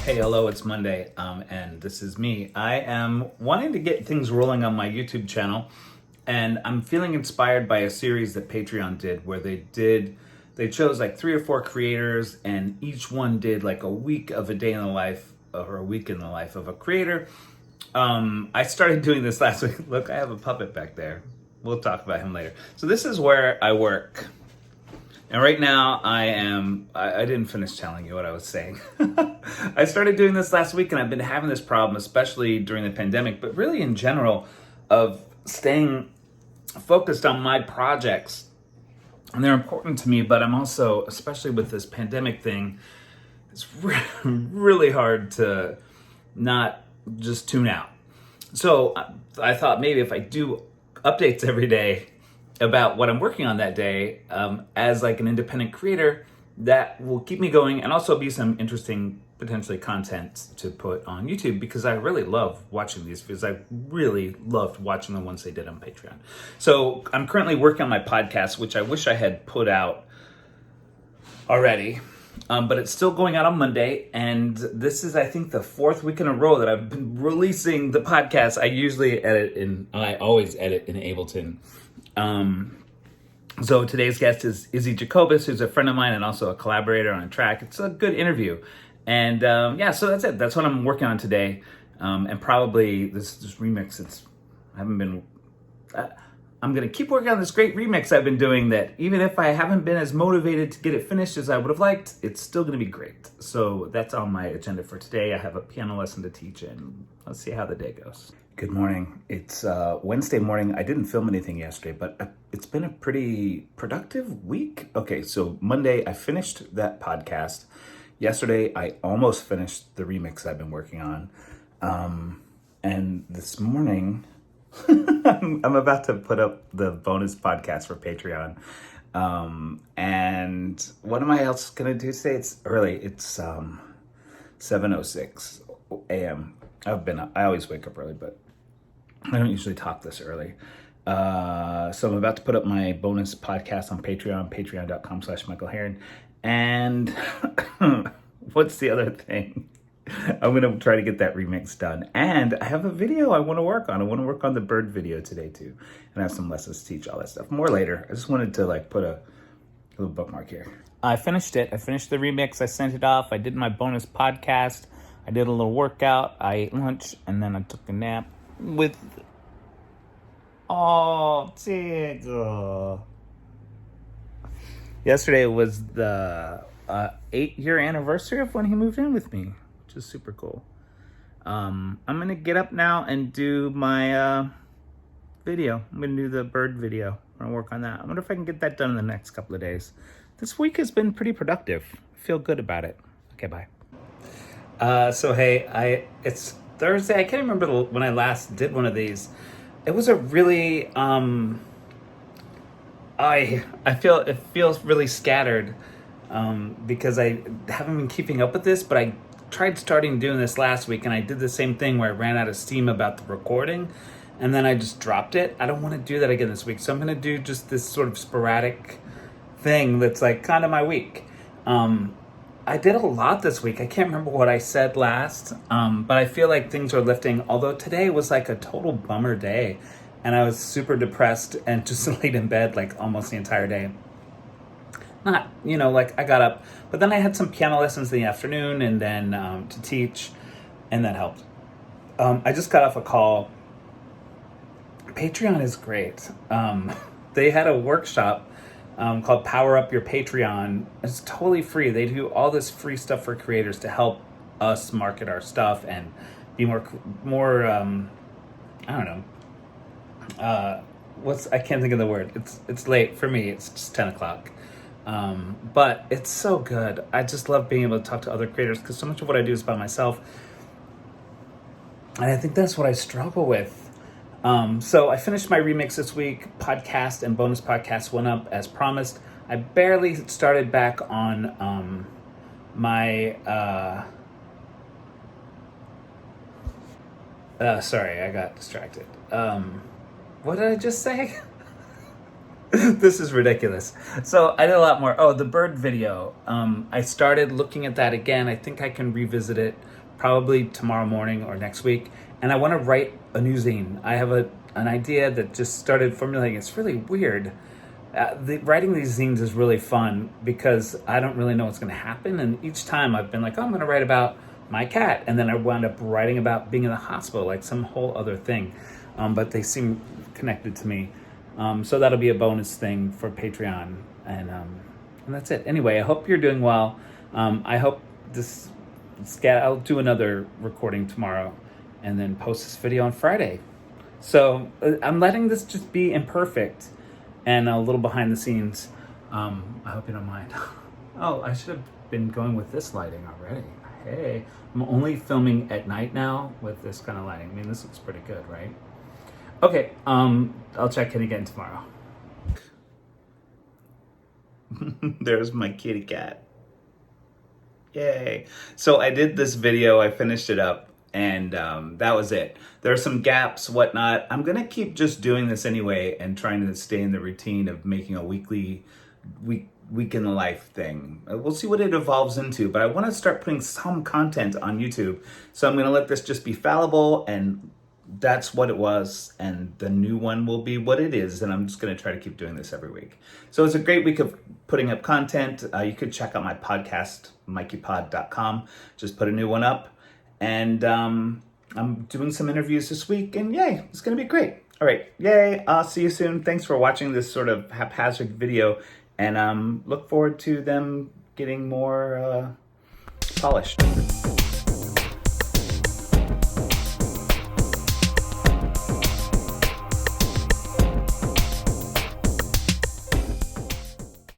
Hey, hello, it's Monday, and this is me. I am wanting to get things rolling on my YouTube channel, and I'm feeling inspired by a series that Patreon did where they chose like 3 or 4 creators, and each one did like a week of a day in the life or a week in the life of a creator. I started doing this last week. Look, I have a puppet back there. We'll talk about him later. So this is where I work. And right now I didn't finish telling you what I was saying. I started doing this last week, and I've been having this problem, especially during the pandemic, but really in general, of staying focused on my projects. And they're important to me, but I'm also, especially with this pandemic thing, it's really hard to not just tune out. So I thought maybe if I do updates every day about what I'm working on that day, as like an independent creator, that will keep me going and also be some interesting, potentially content to put on YouTube, because I really love watching these videos. I really loved watching the ones they did on Patreon. So I'm currently working on my podcast, which I wish I had put out already. But it's still going out on Monday, and this is, I think, the 4th week in a row that I've been releasing the podcast. I always edit in Ableton. So today's guest is Izzy Jacobus, who's a friend of mine and also a collaborator on a track. It's a good interview. And so that's it. That's what I'm working on today. And probably this remix, I'm going to keep working on this great remix I've been doing that even if I haven't been as motivated to get it finished as I would have liked, it's still going to be great. So that's on my agenda for today. I have a piano lesson to teach, and let's see how the day goes. Good morning. It's Wednesday morning. I didn't film anything yesterday, but it's been a pretty productive week. Okay, so Monday I finished that podcast. Yesterday I almost finished the remix I've been working on. And this morning I'm about to put up the bonus podcast for Patreon. And what am I else gonna do today? It's early. It's 7:06 a.m. I always wake up early, but I don't usually talk this early. So I'm about to put up my bonus podcast on Patreon, patreon.com/Michael Harren. And what's the other thing? I'm going to try to get that remix done. And I have a video I want to work on. I want to work on the bird video today too. And I have some lessons to teach, all that stuff. More later. I just wanted to put a little bookmark here. I finished it. I finished the remix. I sent it off. I did my bonus podcast. I did a little workout. I ate lunch, and then I took a nap with... Oh, Tiggle. Yesterday was the 8-year anniversary of when he moved in with me, which is super cool. I'm going to get up now and do my video. I'm going to do the bird video. I'm going to work on that. I wonder if I can get that done in the next couple of days. This week has been pretty productive. I feel good about it. Okay, bye. So hey, it's Thursday. I can't remember when I last did one of these. It was a really, it feels really scattered because I haven't been keeping up with this, but I tried starting doing this last week, and I did the same thing where I ran out of steam about the recording, and then I just dropped it. I don't want to do that again this week, so I'm going to do just this sort of sporadic thing that's like kind of my week. I did a lot this week. I can't remember what I said last, but I feel like things are lifting, although today was like a total bummer day, and I was super depressed and just laid in bed like almost the entire day. Not, I got up, but then I had some piano lessons in the afternoon, and then to teach, and that helped. I just got off a call. Patreon is great. They had a workshop called Power Up Your Patreon. It's totally free. They do all this free stuff for creators to help us market our stuff and be more I don't know. I can't think of the word. It's late for me. It's just 10 o'clock. But it's so good. I just love being able to talk to other creators, because so much of what I do is by myself. And I think that's what I struggle with. So I finished my remix this week. Podcast and bonus podcast went up as promised. I barely started back on my... sorry, I got distracted. What did I just say? This is ridiculous. So I did a lot more. Oh, the bird video. I started looking at that again. I think I can revisit it probably tomorrow morning or next week. And I want to write a new zine. I have an idea that just started formulating. It's really weird. Writing these zines is really fun because I don't really know what's going to happen. And each time I've been like, oh, I'm going to write about my cat. And then I wound up writing about being in the hospital, like some whole other thing. But they seem connected to me. So that'll be a bonus thing for Patreon. And that's it. Anyway, I hope you're doing well. I hope I'll do another recording tomorrow and then post this video on Friday. So I'm letting this just be imperfect and a little behind the scenes. I hope you don't mind. Oh, I should have been going with this lighting already. Hey, I'm only filming at night now with this kind of lighting. I mean, this looks pretty good, right? Okay, I'll check in again tomorrow. There's my kitty cat. Yay. So I did this video, I finished it up, and that was it. There are some gaps, whatnot. I'm gonna keep just doing this anyway and trying to stay in the routine of making a week in the life thing. We'll see what it evolves into, but I want to start putting some content on YouTube. So I'm gonna let this just be fallible, and that's what it was, and the new one will be what it is, and I'm just going to try to keep doing this every week. So it's a great week of putting up content. You could check out my podcast, mikeypod.com. Just put a new one up, and I'm doing some interviews this week, and yay, it's going to be great. All right, yay, I'll see you soon. Thanks for watching this sort of haphazard video, and look forward to them getting more polished.